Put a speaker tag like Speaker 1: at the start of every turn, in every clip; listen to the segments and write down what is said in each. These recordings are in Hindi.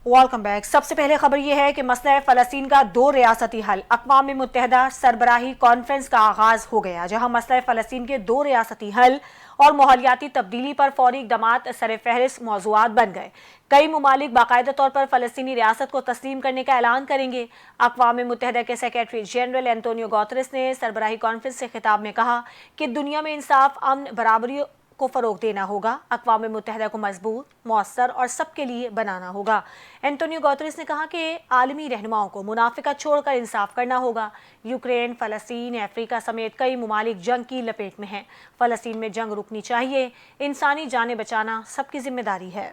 Speaker 1: Welcome back. सबसे पहले खबर यह है कि मसला फ़लस्तीन का 2 रियासती हल। अक़वाम मुत्तहिदा सरबराही कॉन्फ्रेंस का आगाज हो गया, जहां मसला फ़लस्तीन के 2 रियासती हल और माहौलियाती तब्दीली पर फौरी इक़दामात सर फहरिस्त मौज़ूआत बन गए। कई ममालिक बाकायदा तौर पर फ़लस्तीनी रियासत को तस्लीम करने का ऐलान करेंगे। अक़वाम मुत्तहिदा के सेक्रेटरी जनरल एंटोनियो गुतेरेस ने सरबराही कॉन्फ्रेंस से खिताब में कहा कि दुनिया में इंसाफ, अमन, बराबरी को फ़रोग देना होगा। अक़वाम मुत्तहिदा को मजबूत, मौसर और सबके लिए बनाना होगा। एंटोनियो गुतेरेस ने कहा कि आलमी रहनुमाओं को मुनाफिकत छोड़कर इंसाफ करना होगा। यूक्रेन, फ़लस्तीन, अफ्रीका समेत कई ममालिक जंग की लपेट में हैं। फ़लस्तीन में जंग रुकनी चाहिए। इंसानी जानें बचाना सबकी जिम्मेदारी है।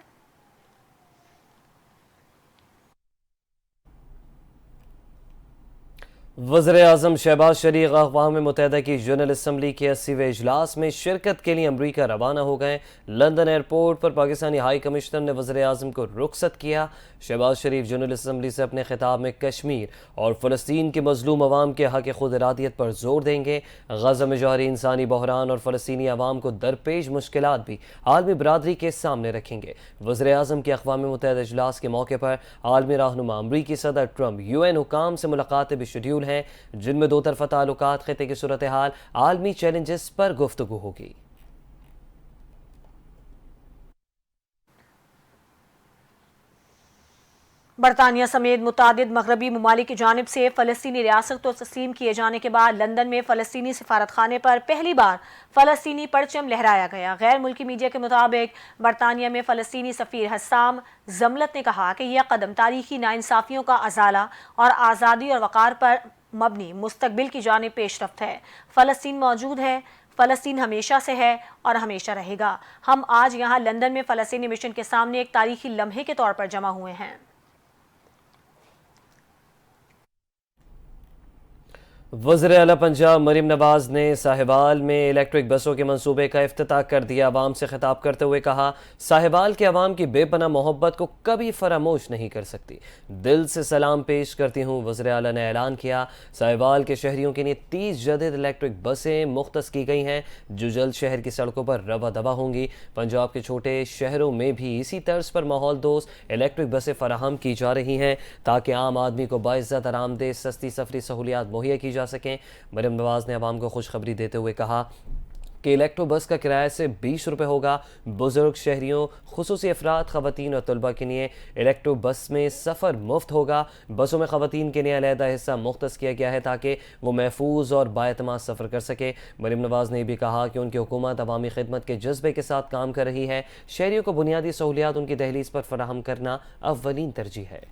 Speaker 2: वज़ीर-ए-आज़म शहबाज शरीफ अक़वाम मुत्तहिदा की जनरल असम्बली के 80वें इजलास में शिरकत के लिए अमरीका रवाना हो गए। लंदन एयरपोर्ट पर पाकिस्तानी हाई कमिश्नर ने वज़ीर-ए-आज़म को रुखसत किया। शहबाज शरीफ जनरल असम्बली से अपने खिताब में कश्मीर और फ़लस्तीन के मज़लूम अवाम के हक़ खुद इरादियत पर जोर देंगे। गज़ा में जारी इंसानी बहरान और फ़लस्तीनी अवाम को दरपेश मुश्किलात भी आलमी बरादरी के सामने रखेंगे। वज़ीर-ए-आज़म के अक़वाम मुत्तहिदा इजलास के मौके पर आलमी रहनुमा अमरीकी सदर ट्रंप UN हुकाम से मुलाकातें भी शेड्यूल हैं, जिनमें दो तरफ़ा ताल्लुकात, ख़िते की सूरत हाल, आलमी चैलेंजेस पर गुफ्तगू होगी।
Speaker 1: बरतानिया समेत मुतादिद मगरबी ममालिक की जानिब से फ़लस्तीनी रियासत को तस्लीम किए जाने के बाद लंदन में फ़लस्तीनी सिफारत खाने पर पहली बार फ़लस्तीनी परचम लहराया गया। गैर मुल्की मीडिया के मुताबिक बरतानिया में फ़लस्तीनी सफ़ीर हस्साम जमलत ने कहा कि यह कदम तारीखी नाइंसाफ़ियों का अजाला और आज़ादी और वक़ार पर मबनी मुस्तकबिल की जानिब पेशरफ्त है। फ़लस्तीन मौजूद है, फ़लस्तीन हमेशा से है और हमेशा रहेगा। हम आज यहाँ लंदन में फ़लस्तीनी मिशन के सामने एक तारीखी लम्हे के तौर पर जमा हुए हैं।
Speaker 2: वज़ीर आला पंजाब मरीम नवाज ने साहिवाल में इलेक्ट्रिक बसों के मंसूबे का इफ्तिताह कर दिया। अवाम से खिताब करते हुए कहा, साहिवाल के अवाम की बेपनाह मोहब्बत को कभी फरामोश नहीं कर सकती। दिल से सलाम पेश करती हूँ। वज़ीर आला ने ऐलान किया, साहिवाल के शहरियों के लिए 30 जदीद इलेक्ट्रिक बसें मुख्तस की गई हैं, जो जल्द शहर की सड़कों पर रवा दवा होंगी। पंजाब के छोटे शहरों में भी इसी तर्ज पर माहौल दोस्त इलेक्ट्रिक बसें फराहम की जा रही हैं, ताकि आम आदमी को बाइज़्ज़त, आरामदेह, सस्ती सफरी सहूलियात मुहैया की जा सकें। मरीम नवाज ने अवाम को खुशखबरी देते हुए कहा कि इलेक्ट्रो बस का किराया से 20 रुपये होगा। बुजुर्ग, शहरियों, खुसूसी अफराद, ख़वातीन और तलबा के लिए इलेक्ट्रो बस में सफ़र मुफ्त होगा। बसों में ख़वातीन के लिए अलहदा हिस्सा मुख्तस किया गया है, ताकि वो महफूज और बाएतमाद सफ़र कर सके। मरीम नवाज ने भी कहा कि उनकी हुकूमत अवामी खिदमत के जज्बे के साथ काम कर रही है। शहरियों को बुनियादी सहूलियात उनकी दहलीज पर फराहम करना अव्वलीन तरजीह है।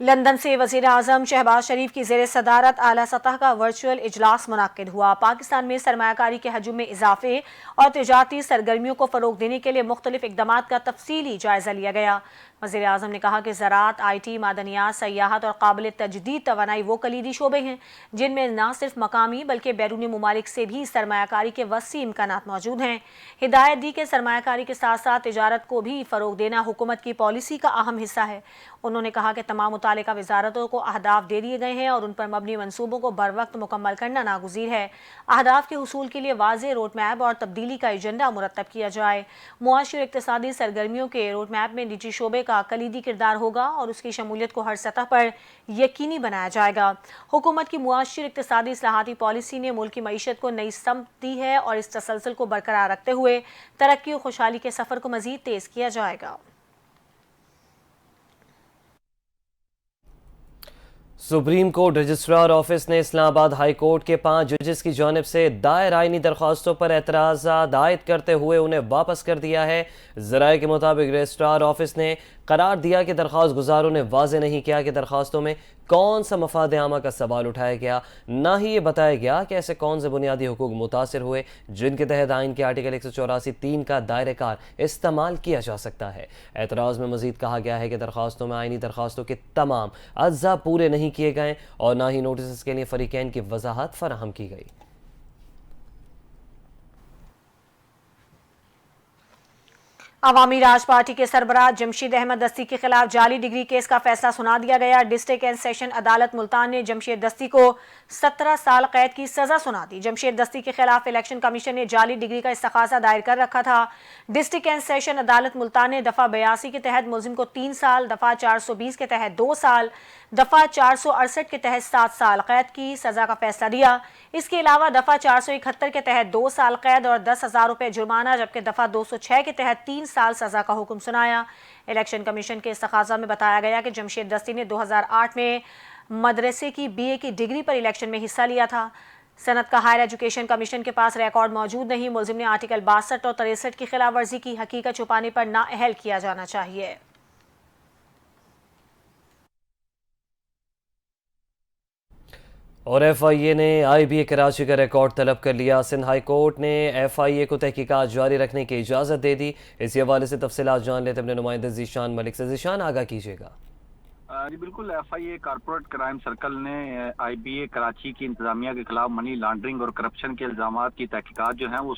Speaker 1: लंदन से वज़ीर आज़म शहबाज शरीफ की ज़ेर सदारत आला सतह का वर्चुअल इजलास मुनक्किद हुआ। पाकिस्तान में सरमायाकारी के हजम में इजाफे और तिजारती सरगर्मियों को फ़रोग देने के लिए मुख्तलिफ इक़दामात का तफसीली जायज़ा लिया गया। वज़ीर आज़म ने कहा कि ज़राअत, IT, मादनियात, सयाहत और काबिल तजदीद तवानाई वो कलीदी शोबे हैं जिनमें न सिर्फ मकामी बल्कि बैरूनी ममालिक से भी सरमायाकारी के वसी इम्कानात मौजूद हैं। हिदायत दी कि सरमायाकारी के साथ साथ तिजारत को भी फ़रोग देना हुकूमत की पॉलिसी का अहम हिस्सा है। उन्होंने कहा कि तमाम मुतालिका वजारतों को अहदाफ दे दिए गए हैं और उन पर मबनी मनसूबों को बर वक्त मुकम्मल करना नागुज़ीर है। अहदाफ के हुसूल के लिए वाज़ेह रोड मैप और तब्दीली का एजेंडा मुरतब किया जाए। मुआशी और इक़्तिसादी सरगर्मियों के रोड मैप में निजी शोबे का कलीदी किरदार होगा और उसकी शमूलियत को हर सतह पर यकीनी बनाया जाएगा। हुकूमत की मुआशी और इक़्तिसादी इस्लाहाती पॉलिसी ने मुल्क की मईशत को नई समत दी है और इस तसलसल को बरकरार रखते हुए तरक्की और खुशहाली के सफ़र को मज़ीद तेज़ किया जाएगा।
Speaker 2: सुप्रीम कोर्ट रजिस्ट्रार ऑफिस ने इस्लामाबाद हाई कोर्ट के 5 जजेस की जानिब से दायर आइनी दरख्वास्तों पर एतराज़ात आयद करते हुए उन्हें वापस कर दिया है। ज़राए के मुताबिक रजिस्ट्रार ऑफिस ने करार दिया कि दरख्वास्त गुजारों ने वाज़ेह नहीं किया कि दरख्वास्तों में कौन सा मफाद आमा का सवाल उठाया गया, ना ही ये बताया गया कि ऐसे कौन से बुनियादी हुकूक मुतासर हुए जिनके तहत आइन के आर्टिकल 184(3) का दायरे कार इस्तेमाल किया जा सकता है। एतराज़ में मजीद कहा गया है कि दरख्वास्तों में आइनी दरख्वास्तों के तमाम अज्जा पूरे नहीं किए गए और ना ही नोटिस के लिए फरीकैन की वजाहत फराहम की गई।
Speaker 1: अवामी राज पार्टी के सरबराह जमशेद अहमद दस्ती के खिलाफ जाली डिग्री केस का फैसला सुना दिया गया। डिस्ट्रिक्ट एंड सेशन अदालत मुल्तान ने जमशेद दस्ती को 17 साल कैद की सजा सुना दी। जमशेद दस्ती के खिलाफ इलेक्शन कमीशन ने जाली डिग्री का इस्तखासा दायर कर रखा था। डिस्ट्रिक्ट एंड सेशन अदालत मुल्तान ने दफा 82 के तहत मुलजिम को 3 साल, दफा 420 के तहत 2 साल, दफा 468 के तहत 7 साल कैद की सजा का फैसला दिया। इसके अलावा दफा 471 के तहत 2 साल कैद और 10,000 रुपए जुर्माना, जबकि दफा 206 के तहत 3 साल सजा का हुक्म सुनाया। इलेक्शन कमीशन के इस्तखासा में बताया गया कि जमशेद दस्ती ने 2008 में मदरसे की BA की डिग्री पर इलेक्शन में हिस्सा लिया था। सनत का हायर एजुकेशन कमीशन के पास रिकॉर्ड मौजूद नहीं। मुलजिम ने आर्टिकल 62 और 63 की खिलाफ वर्जी की। हकीकत छुपाने पर नाअहल किया जाना चाहिए।
Speaker 2: और FIA ने IBA कराची का रिकॉर्ड तलब कर लिया। सिंध हाई कोर्ट ने FIA को तहकीकात जारी रखने की इजाज़त दे दी। इसी हवाले से तफसीलात जान लेते अपने नुमाइंदे ज़ीशान मलिक से। ज़ीशान, आगाह कीजिएगा।
Speaker 3: जी बिल्कुल, FIA कॉर्पोरेट क्राइम सर्कल ने IBA कराची की इंतजामिया के खिलाफ मनी लॉन्ड्रिंग और करप्शन के इल्जामात की तहकीकात जो हैं वो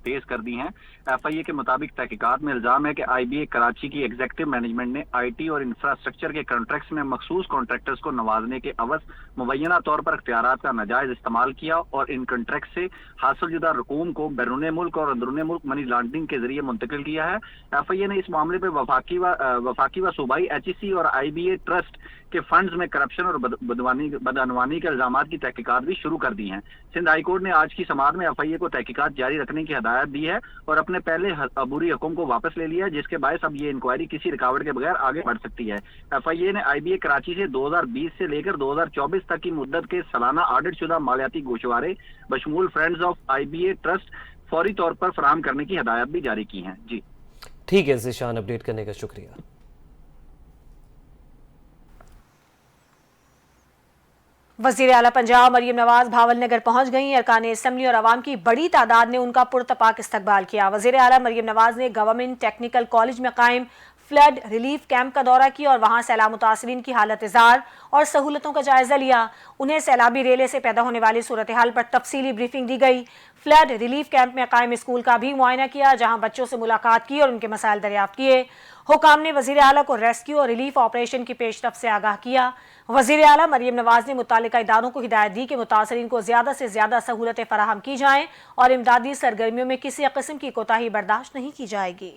Speaker 3: तेज कर दी हैं। FIA के मुताबिक तहकीकात में इल्जाम है कि IBA कराची की एग्जीक्यूटिव मैनेजमेंट ने IT और इंफ्रास्ट्रक्चर के कॉन्ट्रैक्ट्स में मखसूस कॉन्ट्रैक्टर्स को नवाजने के अवज मुबैना तौर पर इख्तियारात का नाजायज इस्तेमाल किया और इन कॉन्ट्रैक्ट से हासिलशुदा रकूम को बैरून मुल्क और अंदरून मुल्क मनी लॉन्ड्रिंग के जरिए मुंतकिल किया है। FIA ने इस मामले में वफाकी व सूबाई HEC और IBA ट्रस्ट के फंड्स में करप्शन और बदअनवानी के इल्जामात की तहकीकात भी शुरू कर दी हैं। सिंध हाई कोर्ट ने आज की समाअत में FIA को तहकीकात जारी रखने की हदायत दी है और अपने पहले अबूरी हुक्म को वापस ले लिया है, जिसके बायस अब ये इंक्वायरी किसी रुकावट के बगैर आगे बढ़ सकती है। FIA ने IBA कराची से 2020 से लेकर 2024 तक की मुद्दत के सालाना ऑडिट शुदा मालियाती गोशवारे बशमूल फ्रेंड्स ऑफ IBA ट्रस्ट फौरी तौर पर फराहम करने की हदायत भी जारी की है। जी
Speaker 2: ठीक है ज़ीशान, अपडेट करने का शुक्रिया।
Speaker 1: वज़ीर आला पंजाब मरियम नवाज भावल नगर पहुंच गई। अरकान असम्बली और अवाम की बड़ी तादाद ने उनका पुरतपाक इस्तकबाल किया। वज़ीर आला मरियम नवाज ने गवर्नमेंट टेक्निकल कॉलेज में कायम फ्लड रिलीफ कैंप का दौरा किया और वहां सैलाब मुतासरीन की हालत इज़ार और सहूलतों का जायजा लिया। उन्हें सैलाबी रेले से पैदा होने वाली सूरत हाल पर तफसीली ब्रीफिंग दी गई। फ्लड रिलीफ कैंप में कायम स्कूल का भी मुआयना किया, जहां बच्चों से मुलाकात की और उनके मसाइल दरियाफ्त किए। हुकाम ने वज़ीर आला को रेस्क्यू और रिलीफ ऑपरेशन की पेशरफ से आगाह किया। वज़ीर आला मरियम नवाज ने मुतालिका इदारों को हिदायत दी कि मुतासरीन को ज़्यादा से ज़्यादा सहूलतें फराहम की जाएँ और इमदादी सरगर्मियों में किसी किस्म की कोताही बर्दाश्त नहीं की जाएगी।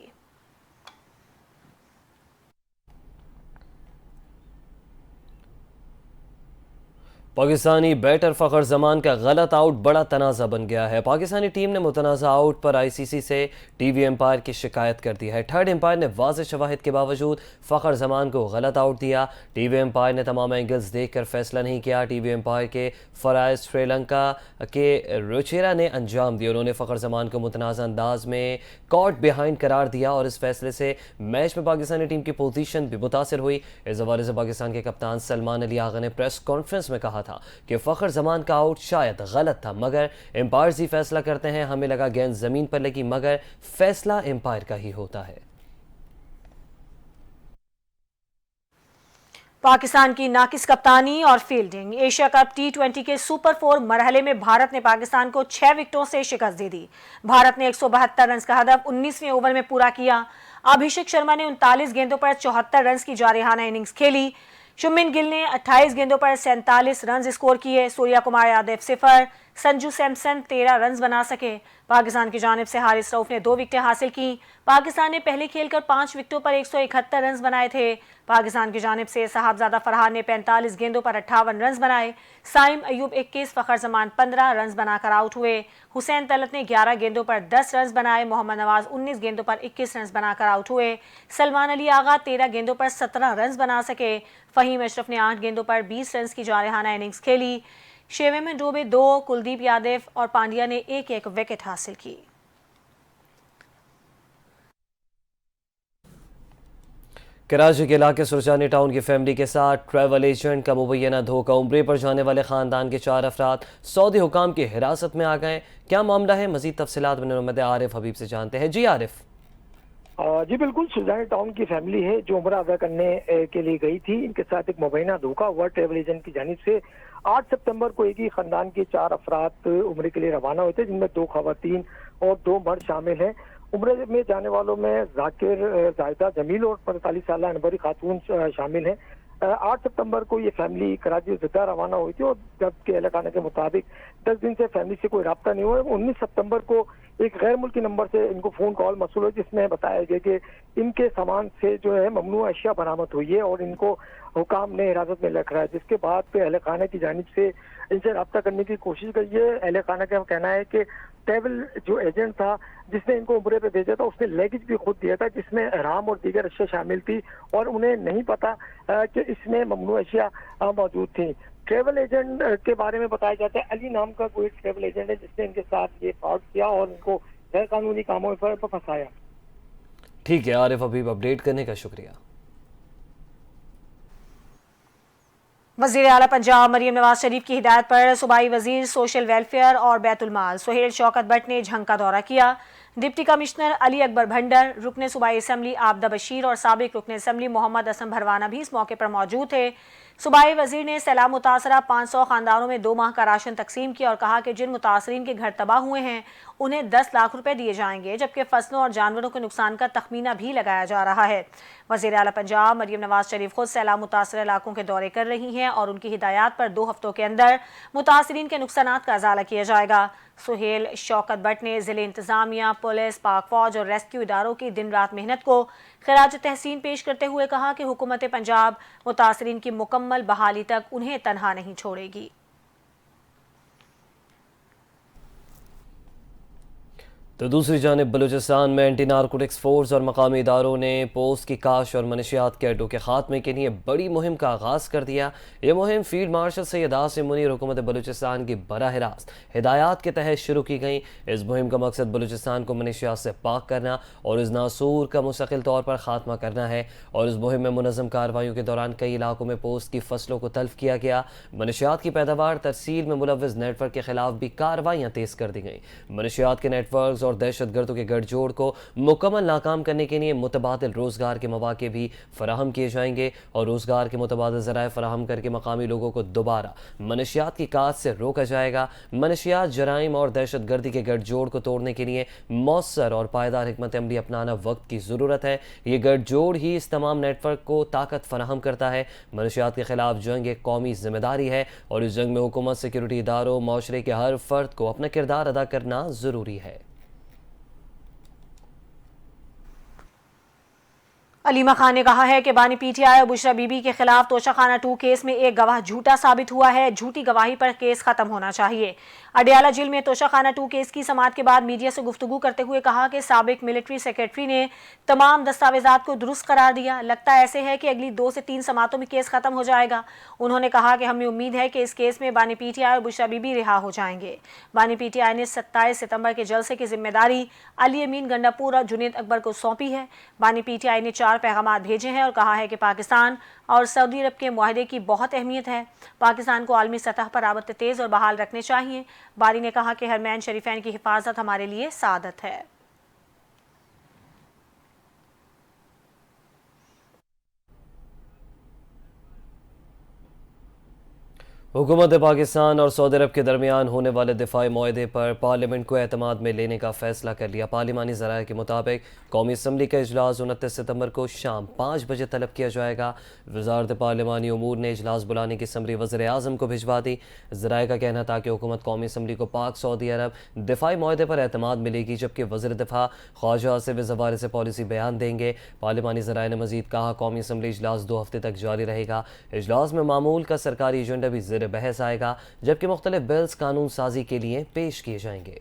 Speaker 2: पाकिस्तानी बैटर फ़खर जमान का गलत आउट बड़ा तनाज़ा बन गया है। पाकिस्तानी टीम ने मुतनाज़ा आउट पर ICC से TV एम्पायर की शिकायत कर दी है। थर्ड एम्पायर ने वाज़ेह शवाहिद के बावजूद फ़खर जमान को गलत आउट दिया। TV एम्पायर ने तमाम एंगल्स देख कर फैसला नहीं किया। TV एम्पायर के फ़राइज़ श्रीलंका के रोचेरा ने अंजाम दिया। उन्होंने फ़खर जमान को मुतनाज़ा अंदाज में कॉट बिहाइंड करार दिया और इस फैसले से मैच में पाकिस्तानी टीम की पोजीशन भी मुतासर हुई। इस हवाले से पाकिस्तान के कप्तान सलमान अली आगा ने प्रेस कॉन्फ्रेंस में कहा था कि फ़खर जमान का आउट शायद गलत था, मगर एम्पायर्स ही फैसला करते हैं। हमें लगा गेंद जमीन पर लगी, मगर फैसला एम्पायर का ही होता है।
Speaker 1: पाकिस्तान की नाकिस कप्तानी और फील्डिंग। एशिया कप T20 के सुपर 4 मरहले में भारत ने पाकिस्तान को 6 विकेटों से शिकस्त दे दी। भारत ने 172 रन का हदफ 19वें ओवर में पूरा किया। अभिषेक शर्मा ने 39 गेंदों पर 74 रन की जारिहाना इनिंग्स खेली। शुभमन गिल ने 28 गेंदों पर 47 रन स्कोर किए। सूर्या कुमार यादव 0, संजू सैमसन 13 रन बना सके। पाकिस्तान की जानिब से हारिस रऊफ ने 2 विकेटें हासिल की। पाकिस्तान ने पहले खेलकर 5 विकेटों पर 171 रन बनाए थे। पाकिस्तान की जानिब से साहबजादा फरहान ने 45 गेंदों पर 58 रन बनाए। साइम अयूब 21, फ़खर जमान 15 रन बनाकर आउट हुए। हुसैन तलत ने 11 गेंदों पर 10 रन बनाए। मोहम्मद नवाज 19 गेंदों पर 21 रन बनाकर आउट हुए। सलमान अली आगा 13 गेंदों पर 17 रन बना सके। फ़हीम अशरफ ने 8 गेंदों पर 20 रन की जारिहाना इनिंग्स खेली। शेवे में डूबे 2, कुलदीप यादव और पांड्या ने 1-1 विकेट हासिल की।
Speaker 2: कराची के इलाके सुरजानी टाउन की फैमिली के साथ ट्रैवल एजेंट का मुबैना धोखा। उम्रे पर जाने वाले ख़ानदान के 4 अफराद सऊदी हुकाम की हिरासत में आ गए। क्या मामला है, मज़ीद तफसीलात में आरिफ हबीब से जानते हैं। जी आरिफ।
Speaker 4: जी बिल्कुल, सुरजानी टाउन की फैमिली है जो उम्रा अदा करने के लिए गई थी। इनके साथ एक मुबैना धोखा हुआ ट्रैवल एजेंट की जानिब से। 8 सितंबर को एक ही खानदान के 4 अफराद उम्रे के लिए रवाना हुए थे, जिनमें 2 खवातीन और 2 मर्द शामिल हैं। उम्र में जाने वालों में जाकिर, जायदा, जमील और 45 साल अनबरी खातून शामिल हैं। 8 सितंबर को ये फैमिली कराची से जिद्दा रवाना हुई थी और जबकि अहल खाना के मुताबिक 10 दिन से फैमिली से कोई रब्ता नहीं हुआ। 19 सितंबर को एक गैर मुल्की नंबर से इनको फोन कॉल मसूल हुई जिसमें बताया गया कि इनके सामान से जो है ममनू अशिया बरामद हुई है और इनको हुकाम ने हिरासत में रख रहा है। जिसके बाद पे अहल खाना की जानिब से इनसे रब्ता करने की कोशिश की है। अहल खाना का कहना है कि ट्रैवल जो एजेंट था जिसने इनको उम्रे पे भेजा था उसने लगेज भी खुद दिया था जिसमें अहराम और दीगर अशिया शामिल थी और उन्हें नहीं पता कि इसमें ममनू अशिया मौजूद थी। ट्रैवल एजेंट के बारे में बताया जाता है अली नाम का कोई ट्रैवल एजेंट है जिसने इनके साथ ये फ्रॉड किया और इनको गैर कानूनी कामों पर फंसाया।
Speaker 2: ठीक है आरिफ हबीब, अपडेट करने का शुक्रिया।
Speaker 1: वज़ीर आला पंजाब मरीम नवाज शरीफ की हिदायत पर सूबाई वजीर सोशल वेलफेयर और बैतुल माल सुहेल शौकत भट्ट ने झंग का दौरा किया। डिप्टी कमिश्नर अली अकबर भंडर, रुकने सूबाई असम्बली आबदा बशीर और साबिक रुकने असम्बली मोहम्मद असम भरवाना भी इस मौके पर मौजूद थे। सूबाई वजीर ने सैलाब मुतासरा 500 खानदानों में 2 माह का राशन तकसीम किया और कहा कि जिन मुतासरीन के घर तबाह हुए हैं उन्हें 10 लाख रुपए दिए जाएंगे, जबकि फसलों और जानवरों के नुकसान का तखमीना भी लगाया जा रहा है। वज़ीर आला पंजाब मरीम नवाज शरीफ खुद सैलाब मुतासर इलाकों के दौरे कर रही हैं और उनकी हिदायत पर 2 हफ्तों के अंदर मुतासरीन के नुकसानात का अजाला किया जाएगा। सुहेल शौकत भट्ट ने जिले इंतजामिया, पुलिस, पाक फौज और रेस्क्यू इदारों की दिन रात मेहनत को खिराज तहसीन पेश करते हुए कहा कि हुकूमत पंजाब मुतासरीन की मुकम्मल बहाली तक उन्हें तनहा नहीं छोड़ेगी।
Speaker 2: तो दूसरी जानिब बलूचिस्तान में एंटी नारकोटिक्स फोर्स और मकामी इदारों ने पोस्ट की काश और मनशियात के अड्डों के खात्मे के लिए बड़ी मुहिम का आगाज़ कर दिया। ये मुहिम फील्ड मार्शल सैयद आसिम मुनीर हुकूमत बलूचिस्तान की बराह रास्त हिदायत के तहत शुरू की गई। इस मुहिम का मकसद बलूचिस्तान को मनशियात से पाक करना और इस नासूर का मुस्तकिल तौर पर खात्मा करना है। और इस मुहिम में मुनज़्ज़म कार्रवाइयों के दौरान कई इलाकों में पोस्ट की फसलों को तल्फ किया गया। मनशियात की पैदावार तरसील में मुलव्वज़ नेटवर्क के खिलाफ भी कार्रवाइयाँ तेज़ कर दी गई। मनशियात के नेटवर्क और दहशतगर्दों के गठजोड़ को मुकम्मल नाकाम करने के लिए मुतबादिल रोजगार के मौके भी फराहम किए जाएंगे और रोजगार के मुतबादिल ज़राए फराहम करके मकामी लोगों को दोबारा मनशियात की काट से रोका जाएगा। मनशियात, जराइम और दहशतगर्दी के गठजोड़ को तोड़ने के लिए मौसर और पायदार हिकमत अमली अपनाना वक्त की ज़रूरत है। ये गठजोड़ ही इस तमाम नेटवर्क को ताकत फराहम करता है। मनशियात के खिलाफ जंग एक कौमी जिम्मेदारी है और इस जंग में हुकूमत, सिक्योरिटी इदारों, माशरे के हर फर्द को अपना किरदार अदा करना ज़रूरी है।
Speaker 1: अलीमा खान ने कहा है कि बानी पीटीआई और बुशरा बीबी के खिलाफ तोशाखाना 2 केस में एक गवाह झूठा साबित हुआ है। झूठी गवाही पर केस खत्म होना चाहिए। अडियाला जेल में तोशाखाना 2 केस की समाअत के बाद मीडिया से गुफ्तगू करते हुए कहा कि साबिक मिलिट्री सेक्रेटरी ने तमाम दस्तावेजात को दुरुस्त करार दिया। लगता ऐसे है कि अगली 2 से 3 समाअतों में केस खत्म हो जाएगा। उन्होंने कहा कि हमें उम्मीद है कि इस केस में बानी पीटीआई और बुशरा बीबी रिहा हो जाएंगे। बानी पीटीआई ने 27 सितंबर के जलसे की जिम्मेदारी अली अमीन गंडापुर और जुनेद अकबर को सौंपी है। बानी पीटीआई ने 4 पैगाम भेजे हैं और कहा है कि पाकिस्तान और सऊदी अरब के मुआहदे की बहुत अहमियत है। पाकिस्तान को आलमी सतह पर राबते तेज और बहाल रखने चाहिए। बारी ने कहा कि हरमैन शरीफैन की हिफाजत हमारे लिए सादत है।
Speaker 2: हुकूमत पाकिस्तान और सऊदी अरब के दरमियान होने वाले दिफाई मुआहदे पर पार्लियामेंट को एतमाद में लेने का फैसला कर लिया। पार्लिमानी ज़राए के मुताबिक कौमी असम्बली का इजलास 29 सितंबर को शाम 5 बजे तलब किया जाएगा। वजारत पार्लिमानी उमूर ने इजलास बुलाने की समरी वज़ीर आज़म को भिजवा दी। ज़राए का कहना था कि हुकूमत कौमी असम्बली को पाक सऊदी अरब दिफाई मुआहदे पर एतमाद मिलेगी, जबकि वज़ीर दिफा ख्वाजा आसिफ इस हवाले से पॉलिसी बयान देंगे। पार्लिमानी ज़राए ने मजीद कहा कौमी असम्बली इजलास 2 हफ्ते तक जारी रहेगा। इजलास में मामूल का सरकारी एजेंडा भी ज़ेर बहस आएगा, जबकि मुख्तलिफ बिल्स कानून साजी के लिए पेश किए जाएंगे।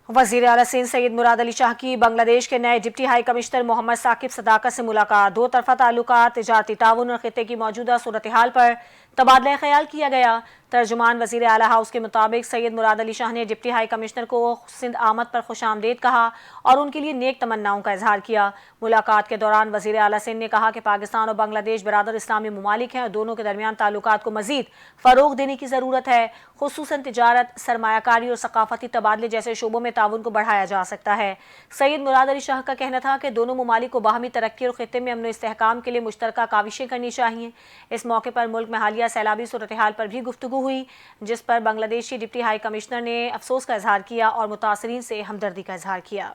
Speaker 1: वज़ीर आला सिंध सैयद मुराद अली शाह की बांग्लादेश के नए deputy high commissioner Mohammad Sakib Sadakat से मुलाकात। 2 तरफ़ा ताल्लुकात, तिजारती ताउन और खित्ते की मौजूदा सूरत हाल पर तबादला ख्याल किया गया। तर्जुमान वजीर आला हाउस के मुताबिक सैयद मुराद अली शाह ने डिप्टी हाई कमिश्नर को सिंध आमद पर खुशामदीद कहा और उनके लिए नेक तमन्नाओं का इजहार किया। मुलाकात के दौरान वजीर आला सिंध ने कहा कि पाकिस्तान और बांग्लादेश बरादर इस्लामी ममालिक हैं और दोनों के दरमियान ताल्लुकात को मजीद फ़रोग देने की ज़रूरत है। खुसूसन तिजारत, सरमायाकारी और सकाफती तबादले जैसे शोबों में ताउन को बढ़ाया जा सकता है। सैयद मुराद अली शाह का कहना था कि दोनों ममालिक को बाहमी तरक्की और खित्ते में अमन इस्तेहकाम के लिए मुश्तरका काविशें करनी चाहिए। इस मौके पर मुल्क में हालिया सैलाबी सूरत हाल पर भी गुफ्तगू हुई, जिस पर बांग्लादेशी डिप्टी हाई कमिश्नर ने अफसोस का इजहार किया और मुतासरीन से हमदर्दी का इजहार किया।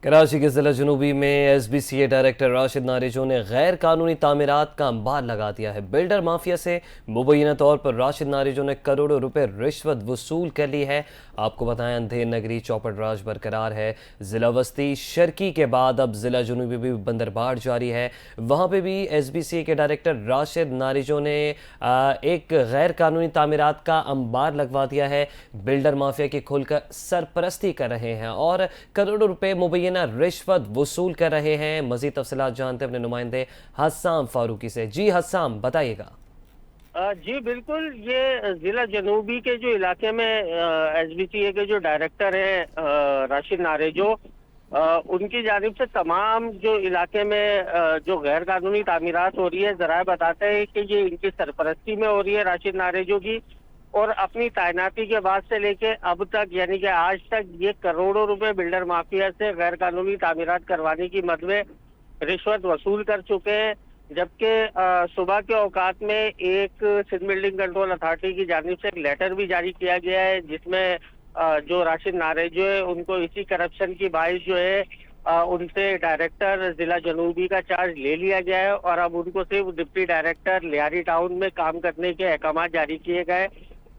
Speaker 2: कराची के ज़िला जनूबी में SBCA डायरेक्टर राशिद नारिजो ने गैर कानूनी तामीरात का अंबार लगा दिया है। बिल्डर माफिया से मुबैना तौर पर राशिद नारिजो ने करोड़ों रुपए रिश्वत वसूल कर ली है। आपको बताएं, अंधेर नगरी चौपट राज बरकरार है। ज़िला वस्ती शर्की के बाद अब ज़िला जनूबी भी बंदरबाड़ जारी है। वहाँ पे भी SBCA के डायरेक्टर राशिद नारिजो ने एक गैर कानूनी तामीरात का अंबार लगवा दिया है। बिल्डर माफिया की खुलकर सरपरस्ती कर रहे हैं और करोड़ों रुपए मुबैना रिश्वत वसूल कर रहे हैं। मजीद तफसीलात जानते हैं अपने नुमाइंदे हस्साम फारूकी से। जी हस्साम, बताइएगा।
Speaker 5: जी बिल्कुल, ये जिला जनूबी के जो इलाके में SBCA के जो डायरेक्टर हैं राशिद नारिजो, उनकी जानिब से तमाम जो इलाके में जो गैर कानूनी तामीरात हो रही है, जरा बताते हैं कि ये इनकी सरपरस्ती में हो रही है राशिद नारिजो की। और अपनी तैनाती के बाद से लेके अब तक, यानी कि आज तक, ये करोड़ों रुपए बिल्डर माफिया से गैर कानूनी तामीरात करवाने की मद में रिश्वत वसूल कर चुके हैं। जबकि सुबह के औकात में एक सिंध बिल्डिंग कंट्रोल अथॉरिटी की जानिब से एक लेटर भी जारी किया गया है, जिसमें जो राशिद नारिजो है उनको इसी करप्शन की बाइस जो है उनसे डायरेक्टर जिला जनूबी का चार्ज ले लिया गया है और अब उनको सिर्फ डिप्टी डायरेक्टर लियारी टाउन में काम करने के अहकाम जारी किए गए।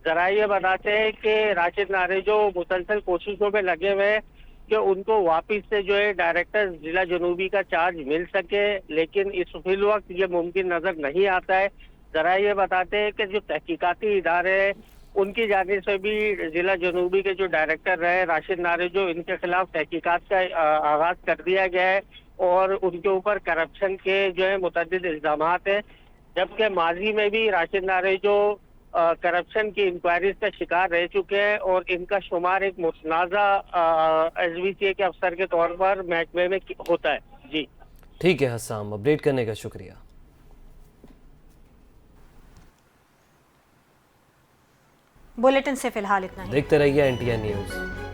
Speaker 5: जरा ये बताते हैं कि राशिद नारिजो मुसलसल कोशिशों में लगे हुए हैं कि उनको वापस से जो है डायरेक्टर जिला जनूबी का चार्ज मिल सके, लेकिन इस फिल वक्त ये मुमकिन नजर नहीं आता है। जरा ये बताते हैं कि जो तहकीकाती इदारे हैं उनकी जानिब से भी जिला जनूबी के जो डायरेक्टर रहे राशिद नारिजो, इनके खिलाफ तहकीकात का आगाज कर दिया गया है और उनके ऊपर करप्शन के जो है मुतअद्दिद इल्जामात हैं। जबकि माजी में भी राशिद नारिजो करप्शन की इंक्वायरीज का शिकार रह चुके हैं और इनका शुमार एक मुतनाज़ा SBCA के अफसर के तौर पर महकमे में होता है। जी
Speaker 2: ठीक है हस्साम, अपडेट करने का शुक्रिया।
Speaker 1: बुलेटिन से फिलहाल इतना ही।
Speaker 2: देखते रहिए NTN न्यूज़।